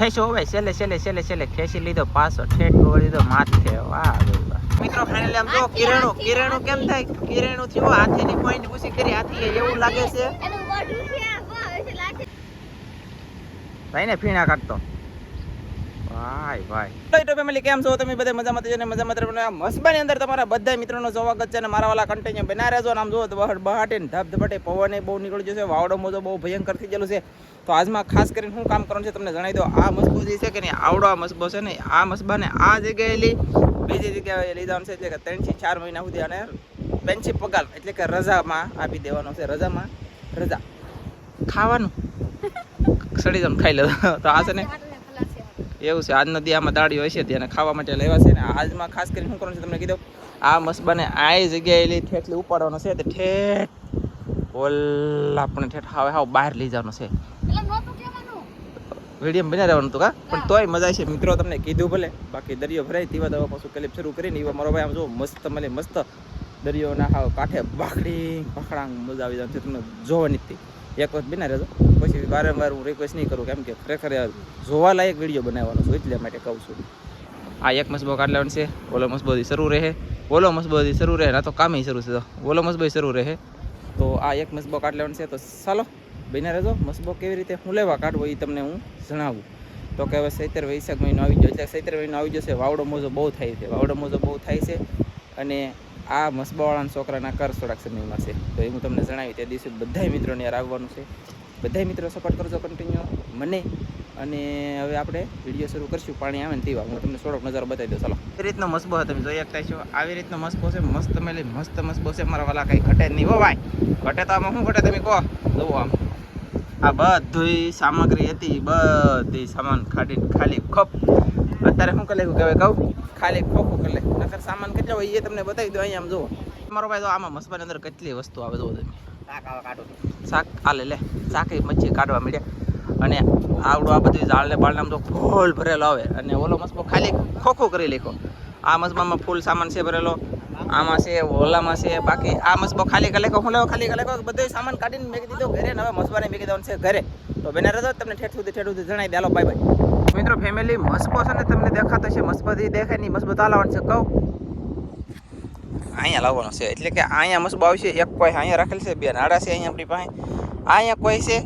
ખેંચો ભાઈ, છેલ્લે ખેંચી લીધો પાછો, ઠેઠ ગોળી લીધો માથે. વાહ મિત્રો, ફાઇનલી આમ જો કિરણું કેમ થાય, કિરણું થયો હાથીની પોઈન્ટ પૂછી કરી, હાથી એવું લાગે છે ભાઈ ને ફીણા કાઢતો. ભાઈ તો ફેમિલી કેમ છો તમે? બધા મજામાં જ ને? મજામાં જ. મસ્બાની અંદર તમારા બધા મિત્રોનો સ્વાગત છે અને મારા વાલા કન્ટિન્યુ બના રહેજો. આમ જો બહાટીને ધબધબાટે પવન બહુ નીકળી ગયો છે, વાવડો મોજો બહુ ભયંકર થઈ ગયેલું છે. તો આજમાં ખાસ કરીને શું કામ કરવાનું છે તમને જણાવી દો. આ મસ્બો જે છે કે નહીં, આવડો આ મસ્બો છે ને, આ મસ્બાને આ જગ્યાએ લઈ બીજી જગ્યાએ લઈ જવાનું છે, એટલે કે 3 થી 4 મહિના સુધી અને પેન્શી પગાર એટલે કે રજામાં આપી દેવાનો છે. રજામાં રજા ખાવાનું સડી જમ ખાઈ લે. તો આ છે ને એવું છે, આજનો દી આમાં દાડી હોય છે ત્યાં ખાવા માટે લેવા છે ને. આજમાં ખાસ કરીને શું કરવાનું છે તમને કીધું, આ મસ્બાને આ જગ્યાએ લઈ ઠેઠ ઉપાડવાનો છે. તે ઠેઠ ઓલા આપણે ઠેઠ હાવ બહાર લઈ જવાનો છે. વિડીયો બના રહેવાનું હતું કા, પણ તોય મજા છે મિત્રો. તમને કીધું ભલે, બાકી દરિયો ભરાય તેવા દવા પાછું ક્લિપ શરૂ કરીને એવા મારો ભાઈ આમ જો મસ્ત મને મસ્ત દરિયો ના હાવ કાંઠે ભાખડા મજા આવી જાય છે. તમને જોવાની જ એક વખત બના રહેજો, પછી વારંવાર હું રિક્વેસ્ટ નહીં કરું, કેમ કે ખરેખર જોવા લાયક વિડીયો બનાવવાનો છું એટલા માટે કહું છું. આ એક મસ્બો કાઢ લેવાનો છે, ઓલો મસ્બોથી શરૂ રહે, ઓલો મસ્બોથી શરૂ રહે, ના તો કામે શરૂ છે, ઓલો મસ્બો શરૂ રહે. તો આ એક મસ્બો કાઢ લેવાનો છે. તો ચાલો બના રહેજો. મસ્બો કેવી રીતે હું લેવા કાઢવો એ તમને હું જણાવું. તો કે હવે 17 વૈશાખ મહિનો આવી ગયો, એટલે 17 મહિનો આવી જશે. વાવડો મોજો બહુ થાય છે, અને આ મસ્બાવાળાના છોકરાના કર થોડાક સમયમાં છે. તો એ હું તમને જણાવી તે દિવસે બધા મિત્રોને યાર આવવાનું છે. બધા મિત્રો સપોર્ટ કરજો કન્ટિન્યુ મને. અને હવે આપણે વિડીયો શરૂ કરશું. પાણી આવે ને તેવા હું તમને થોડોક નજારો બતાવી દઉં. ચાલો, એ રીતનો મસ્બો તમે જોઈ શકતા છો. આવી રીતનો મસ્બો છે, મસ્ત મેલી મસ્ત મસ્બો છે. મારા વાલા કંઈ ઘટે જ નહીં હો ભાઈ. ઘટે તો આમાં શું ઘટે તમે કહો? જુઓ આમ આ બધી સામગ્રી હતી, બધી સામાન ખાલી ખપ. અત્યારે શું કરી લેવું કહેવાય કહું, ખાલી ખોખું કરી લે. નકર સામાન કેટલો હોય એ તમને બતાવી દો. અહીંયા આમ જુઓ મારો ભાઈ, તો આમાં મસ્બાની અંદર કેટલી વસ્તુ આવે જુઓ તમે. શાક આલે લે, શાક મચ્છી કાઢવા મળ્યા. અને આવડું આ બધું ઝાડને બાળને તો ફૂલ ભરેલો આવે. અને ઓલો મસ્બો ખાલી ખોખું કરી લેખો. આ મસ્બામાં ફૂલ સામાન છે ભરેલો, આમાં છે, ઓલામાં છે. બાકી આ મસ્બો ખાલી કરી લેખો. હું લેવો ખાલી કરી લેખો, બધું સામાન કાઢીને મેકી દીધો ઘરે. હવે મસ્બાને મેકી દેવાનું છે ઘરે. તો બેના રહેજો, તમને ઠેઠ સુધી જણાવી દે. હાલો બાય બાય મિત્રો. ફેમિલી મસ્બો છે ને તમને દેખાતો છે, મસ્બાથી દેખાય નહીં. મસ્બો તો લાવવાનું છે કહું, અહીંયા લાવવાનો છે. એટલે કે અહીંયા મસ્બો આવશે. એક કોઈ અહીંયા રાખેલ છે, 2 નાડા છે અહીંયા આપણી પાસે. અહીંયા કોઈ છે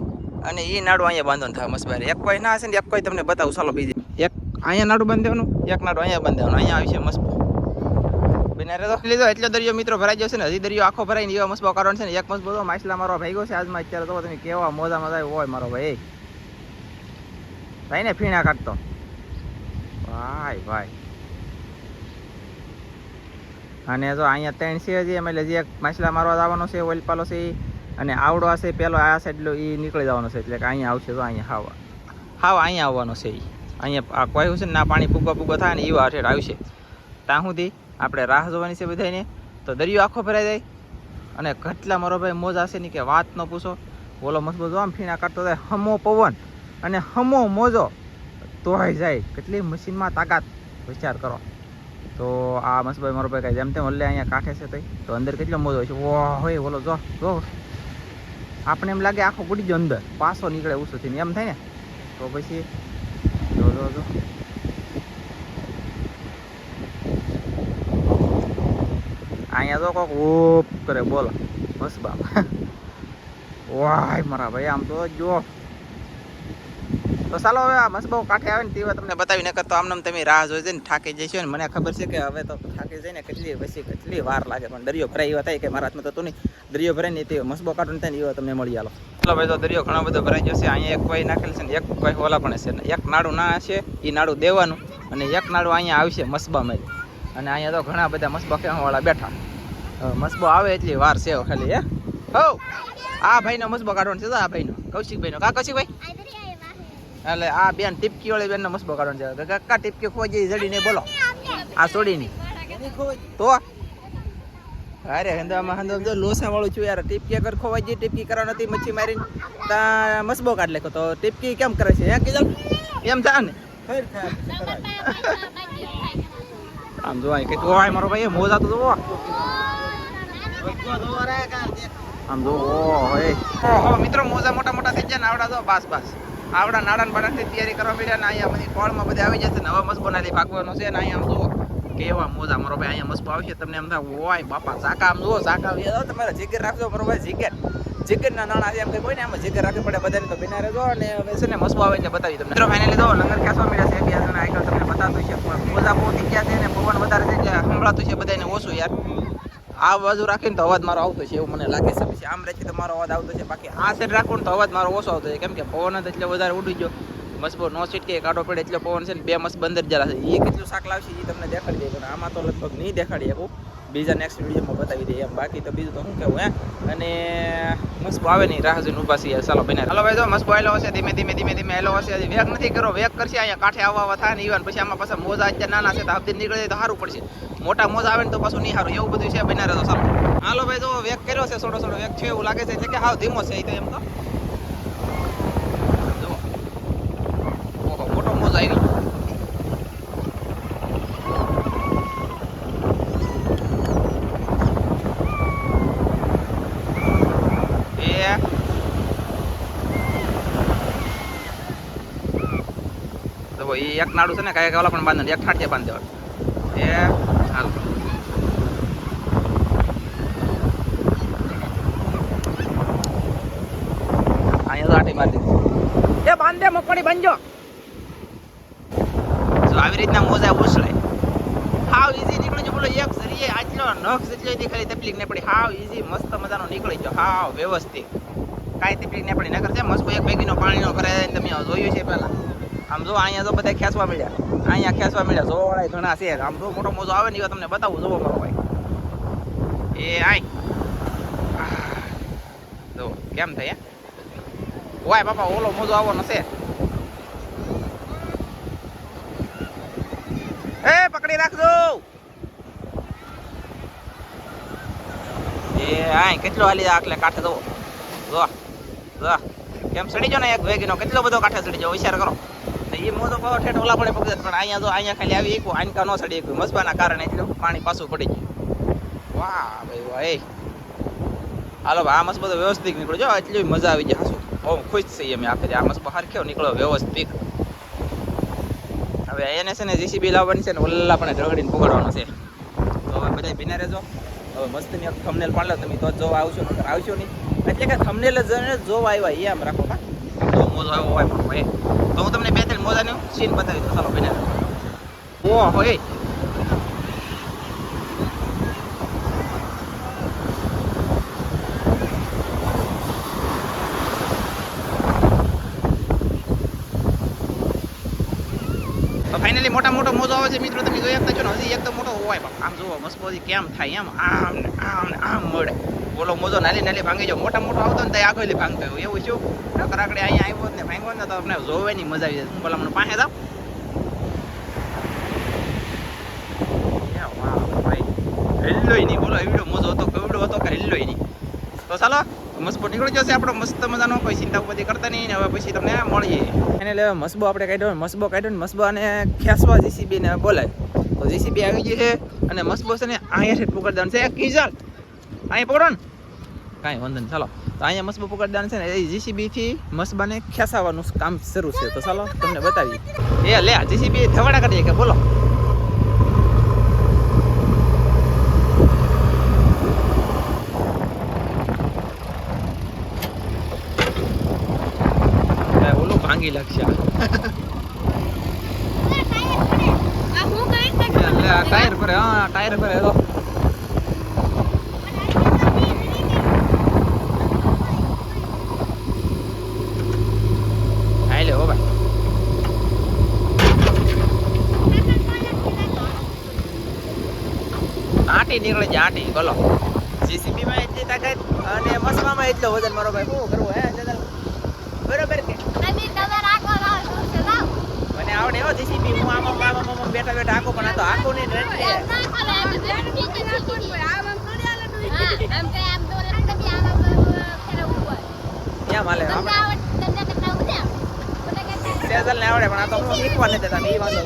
અને એ નાડું અહીંયા બાંધવાનું થાય મસ્બારે. એક કોઈ ના હશે ને એક કોઈ તમને બતાવું. ચાલો બીજી એક અહીંયા નાડું બાંધવાનું, એક નાડું અહીંયા બાંધવાનું. અહીંયા આવશે મસ્બો. બેના રહેજો લીધો એટલો દરિયો મિત્રો ભરાઈ જશે ને. હજી દરિયો આખો ભરાઈને એવા મસ્બો કાઢવાનો છે ને. એક મસ્બો તો માછલા મારો ભાઈ ગયો છે આજમાં. અત્યારે તો તમે કેવા મોજામાં જાય હોય મારો ભાઈ. ભાઈ ને ફીણા કાઢતો ભાઈ. અને જો અહીંયા 3 છે હજી, એમ એટલે હજી એક માછલા મારવા જવાનો છે. ઓઇલ પાલો છે અને આવડો હશે પેલો આ સાઈડ એ નીકળી જવાનો છે. એટલે કે અહીંયા આવશે. તો અહીંયા હાવ અહીંયા આવવાનો છે. અહીંયા આ કોઈ છે ને ના પાણી ફૂગો થાય ને એવા હેઠળ આવશે. ત્યાં સુધી આપણે રાહ જોવાની છે બધાને. તો દરિયો આખો ભરાઈ જાય અને કેટલા મારો ભાઈ મોજા છે ને કે વાત ન પૂછો. ઓલો મસ્બો જો આમ ફીણા કાઢતો જાય, હમો પવન અને હમો મોજો તોય જાય. કેટલી મશીનમાં તાકાત વિચાર કરો. તો આ મસ્બાઈ મારો ભાઈ કાંઈ જેમ તેમ હલ્લે અહીંયા કાંઠે છે. તો અંદર કેટલો મોજો હોય છે. વાહ હોય ઓલો જો આપણે એમ લાગે આખો ગુડી જો અંદર પાછો નીકળે ઉસુથી એમ થાય ને. તો પછી જો અહીંયા જો કોક ઓપ કરે બોલો મસ્બા. વાહ મારા ભાઈ આમ તો જો. તો ચાલો હવે આ મસ્બો કાંઠે આવે ને તેવા તમને બતાવી ન કરતો. આમને તમે રાહ જોઈ ને થાકી જઈશું ને. મને ખબર છે કે હવે તો થાકી જાય ને કેટલી વાર લાગે. પણ દરિયો ભરાય એવા થાય કે મારા હાથમાં તો નહીં. દરિયો ભરાય ને તે મસ્બો કાઢવાનું થાય ને એવા તમને મળી આલો. ચાલો ભાઈ, તો દરિયો ઘણો બધો ભરાઈ જશે. અહીંયા એક કોઈ નાખેલ છે ને એક કોઈ ઓલા પણ છે ને. એક નાડું ના છે એ નાડું દેવાનું અને એક નાડું અહીંયા આવશે મસ્બામાં. અને અહીંયા તો ઘણા બધા મસ્બા ખેવાવાળા બેઠા. મસ્બો આવે એટલી વાર છે ખાલી. હો આ ભાઈનો મસ્બો કાઢવાનો છે. આ ભાઈનો કૌશિકભાઈનો. કા કૌશિકભાઈ? એટલે આ બેન ટીપકી વાળી બેન નો મસ્બો કાઢવાનો છે. કાકા ટીપકી ખોવા જઈ જડી નહીં બોલો. આ છોડી ની તો અરે હંદામાં જો લોસા વાળું છું યાર. ટીપકી અગર ખોવાઈ જઈ, ટીપકી કરવા નથી મચ્છી મારીને તા મસ્બો કાઢ લેખો. તો ટીપકી કેમ કરે છે કીધું એમ થાય ને. આમ જોવાય કે ઓય મારો ભાઈ મોજા તો જોવો. આમ જો ઓહો મિત્રો મોજા મોટા થઈ જાય ને આવડા જો બસ આવડા નાડાન બાડાની તૈયારી કરવા મળ્યા ને અહીંયા બધી કોળમાં બધા આવી જશે ને હવે મસ્બો નાલી ભાગવાનો છે ને અહીંયા આમ જુઓ કેવા મોજા મારો ભાઈ અહીંયા મસ્બો આવશે તમને એમ થાય ઓય બાપા ચાકા આમ જુઓ ચાકા તમારે જીગર રાખજો મારો ભાઈ જીગરના નાણા છે એમ કે કોઈ ને આમાં જીગર રાખવી પડે બધાને તો બિના રહેજો અને હવે છે ને મસ્બો આવે એટલે બતાવી તમને મિત્રો ફાઇનલી જો લંગર ખેંચવા મળ્યા છે બે જણા આગળ તમને બતાવતું છે મોજા બહુ થઈ ગયા છે ને પવન વધારે છે એટલે સંભળાતું છે બધાને ઓછું યાર આ બાજુ રાખીને તો અવાજ મારો આવતો છે એવું મને લાગે છે પછી આમ રાખી તો મારો અવાજ આવતો છે બાકી આ સાઈડ રાખું તો અવાજ મારો ઓછો આવતો છે કેમ કે પવન જ એટલે વધારે ઉડી ગયો મસ્બો નો સીટકે કાઢો પડે એટલે પવન છે ને બે મસ્ત બંદર જરા છે એ કેટલું શાક લાવશે એ તમને દેખાડી દે પણ આમાં તો લગભગ નહીં દેખાડી શકું બીજા નેક્સ્ટ વિડીયોમાં બતાવી દઈએ એમ બાકી તો બીજું તો શું કહેવું હે અને મસ્બો આવે નહીં રાહ જોઈને ઊભા છીએ ચાલો બને હાલો ભાઈ જો મસ્બો આવેલો હશે ધીમે ધીમે આવેલો હશે હજી વેગ નથી કરો વેગ કરશે અહીંયા કાંઠે આવવા થાય ને ઈવન પછી આમાં પાછા મોજા અત્યારે નાના છે તો હબદી નીકળે તો સારું પડશે મોટા મોજા આવે ને તો પાછું નહીં સારું એવું બધું છે બના રહેતો ચાલો હાલો ભાઈ જો વેગ કર્યો છે થોડો વેગ છે એવું લાગે છે એટલે કે હાવ ધીમો છે એ તો એમ તો જો ઓહો મોટો મોજો આવી એક નાડું છે ને કાંઈ ઓલા પણ બાંધવાનું એક ઠાઠિયા બાંધી દેવાનું એ હાલ અહીંયા તો આટી મારી દીધી એ બાંધે મકડી બાંધજો જો આવી રીતના મોજા ઉછળે હાવ ઈઝી નીકળી ગયો બોલો એક સરીએ આટલો નખ જેટલી હતી ખાલી તકલીફ નહીં પડી હાવ ઈઝી મસ્ત મજાનો નીકળી ગયો હાવ વ્યવસ્થિત કાંઈ તકલીફ નહીં પડી નકર છે મસ્ત એક ભેગીનો પાણીનો ભરાય તમે જોયું છે પહેલા આમ જો અહીંયા તો બધા ખેંચવા મળ્યા જોવા વાળા ઘણા છે આમ જો મોટો મોજો આવે ને એ તમને બતાવું જોવો મારો ભાઈ એ આય જો કેમ થાય ઓય બાપા ઓલો મોજો આવવાનો છે એ પકડી રાખજો એ આય કેટલો હાલી આખલે કાંઠે જો કેમ સડી જો ને એક વેગીનો કેટલો બધો કાંઠે સડી જાવ વિચાર કરો એ મોટો પાવો ઠેઠ ઓલા પડે પકડે પણ અહીંયા ખાલી આવી એક આનકા ન સડી એક મસ્બાના કારણે એટલું પાણી પાછું પડી ગયું વાહ ભાઈ વાહ એ હાલો આ મસ્ત બધો વ્યવસ્થિત નીકળ્યો જો એટલી મજા આવી જાય હાસું બહુ ખુશ છીએ અમે આખરે આ મસ્ત બહાર કેવો નીકળ્યો વ્યવસ્થિત હવે એને છે ને જીસીબી લાવવાની છે ને ઓલા પણ રગડીને પકડવાનો છે તો હવે બધા બિના રહેજો હવે મસ્તની થંબનેલ પાડ લો તમે તો જોવા આવશો નહીં એટલે કે થંબનેલ જ જોવા આવ્યા એમ રાખો હા તો મોજો આવ્યો હોય પણ ભાઈ તો હું તમને બે ત્રણ મોજાનો સીન બતાવી દઉં ચાલો બને ઓહો એ તો ફાઇનલી મોટો મોજો આવે છે મિત્રો તમે જોઈ શકતા છો ને હજી એકદમ મોટો હોય પણ આમ જુઓ મસ્ત કેમ થાય એમ આમ મળે બોલો મોજો નાલી ભાંગી જાવ મોટો આવતો ને ત્યાં આગળ ભાંગતો એવું શું નકર આગળ અહીંયા આવ્યો ને ભાંગો ને તો આપણે જોવાની મજા આવી જાય હું બોલા મને પાસે જાવ હિલ્લોય નહીં બોલો એવડો મોજો હતો કેવડો હતો કે હિલ્લોય નહીં તો ચાલો મસ્બો નીકળી જશે આપણો મસ્ત મજાનો કોઈ ચિંતા બધી કરતા નહીં ને હવે પછી તમને મળીએ એને લેવા મસ્બો આપણે કાઢ્યો ને મસ્બો અને ખેંચવા જીસીબી ને બોલાય તો જીસીબી આવી ગઈ છે અને મસ્બો છે ને અહીંયા પકડી દેવાનું છે કિંજલ અહીંયા પકડો ને કાંઈ વાંધો નહીં ચાલો તો અહીંયા મસ્બો પકડી દેવાનું છે ને એ જીસીબીથી મસ્બાને ખેંચાવાનું કામ શરૂ છે તો ચાલો તમને બતાવીએ એ લે જીસીબી થવાડા કરીએ કે બોલો ભાંગી લાગશે ટાયર પર ટાયર પર હાલે હો ભાઈ આટી નીકળે છે આટી બોલો જીસીબી માં એટલી તાકાત અને મસવામાં એટલો વજન મારો ભાઈ શું કરવું હે બરોબર કે મને આવડે હો જીસીબી હું આમ બેઠા આખો પણ આ તો આખો નહીં ક્યાં માલે સેઝલ ને આવડે પણ આ તો હું શીખવા નથી દેતા એ વાંધો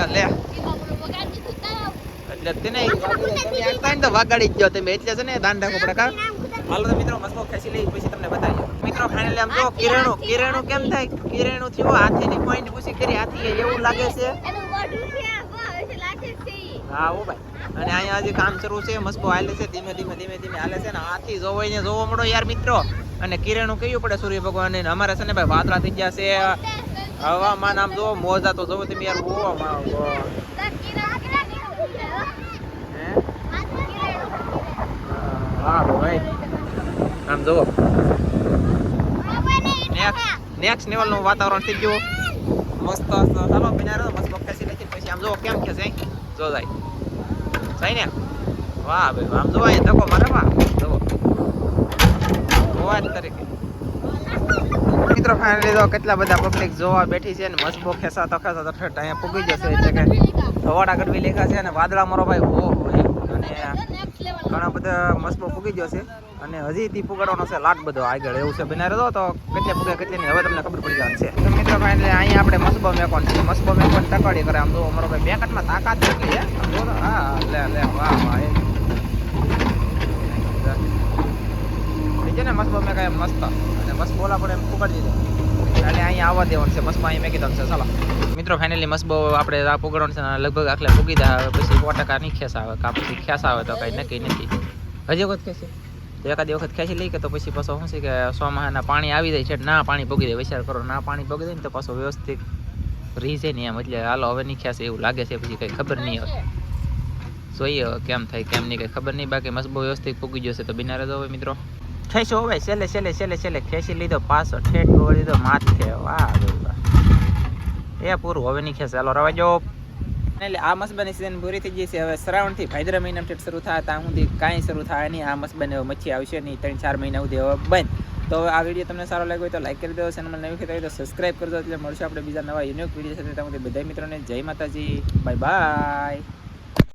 લે એટલે તેને તો વાગાડી જ ગયો તમે એટલે છે ને દાન રાખવું પડે કા હાલો તો મિત્રો મસ્કો ખેંચી લઈ પછી તમને બતાવીએ મિત્રો. ફાઇનલી આમ જો કિરણું કેમ થાય, કિરણું થયો હાથીની પોઈન્ટ પૂછી કરી, હાથી એવું લાગે છે. હા ઓ ભાઈ, અને અહીંયા હજી કામ શરૂ છે, મસ્કો હાલે છે, ધીમે ધીમે હાલે છે ને હાથી જોવો ને જોવો મળો યાર મિત્રો. અને કિરણું કેવું પડે સૂર્ય ભગવાન ને, અમારે છે ને ભાઈ વાદળા થઈ ગયા છે, હવામાન આમ જો મોજા તો જોવો તમે યાર. હા ભાઈ આમ જોવો નેક્સ્ટ લેવલ નું વાતાવરણ થઈ ગયું મસ્ત. ચાલો બિના મસ્ત ખેંચી લખી પછી આમ જોવો કેમ ખેંચે જો જાય ને. વાહ ભાઈ આમ જોવા એ ધક્કો મારે વાહ જોવો જોવા તરીકે મિત્રો. ફાઇનલી તો કેટલા બધા પબ્લિક જોવા બેઠી છે ને મસ્બો ખેંચાતો ઠેઠ અહીંયા પૂગી જશે એટલે કે ધવાડા ગઢવી લેખા છે અને વાદળા મારો ભાઈ ઓ અને ઘણા બધા મસ્બો પૂગી ગયો છે અને હજી થી પુગાડવાનો છે લાટ બધો આગળ એવું છે. બિના રહ્યો તો કેટલે પૂગે કેટલી હવે તમને ખબર પડી જશે. તો મિત્રો ફાઇનલી અહીંયા આપણે મસ્બો મેકોન છે, મસ્બો મેકોન તકડી કરે આમ જો અમારો ભાઈ બેકટમાં તાકાત કેટલી છે આમ જો. હા લે વાહ વાહ ને મસ્બો મેં કાંઈ મસ્ત અને મસ્ત બોલા પણ એમ પુગાડી દીધો એટલે અહીંયા આવવા દેવાનું છે. મસ્બો અહીં મેકી દઉં છે. ચાલો મિત્રો ફાઇનલી મસ્બો આપણે આ પુગાડવાનું છે લગભગ આટલે પૂગી દે પછી 100% નહીં ખેસ આવે કાં પછી ખેસ આવે તો કાંઈ નક્કી નથી. હજી વખત ખેંચે તો એકાદી વખત ખેંચી લઈ કે તો પછી પાછો શું છે કે 100 મહિના પાણી આવી જાય છે ના પાણી પૂગી જાય. વિચાર કરો ના પાણી પૂગી જાય ને તો પાછો વ્યવસ્થિત રહી જાય ને એમ એટલે હાલો હવે નહીં ખેંચે એવું લાગે છે. પછી કંઈ ખબર નહીં હોય જોઈએ કેમ થાય કેમ નહીં કંઈ ખબર નહીં. બાકી મસ્બો વ્યવસ્થિત પૂગી જશે તો બિના રહેતો હવે મિત્રો. ખેંચો હવે છેલ્લે ખેંચી લીધો પાછો ઠેઠ ગોળી દીધો માથે. વાહ એ પૂરું હવે નહીં ખેંચે. હાલો રવા જો. એટલે આ મસ્બાની સિઝન પૂરી થઈ ગઈ છે. હવે શ્રાવણથી ભાદરવા મહિનામાં શરૂ થાય ત્યાં સુધી કાંઈ શરૂ થાય નહીં. આ મસ્બાને હવે મચ્છી આવશે નહીં 3-4 મહિના સુધી હવે બંધ. તો હવે આ વિડીયો તમને સારો લાગ્યો હોય તો લાઈક કરી દો, ચેનલમાં નવી વખત આવી તો સબસ્ક્રાઈબ કરજો એટલે મળશે આપણે બીજા નવા યુનિક વિડીયો સાથે. ત્યાં બધા મિત્રોને જય માતાજી, બાય બાય.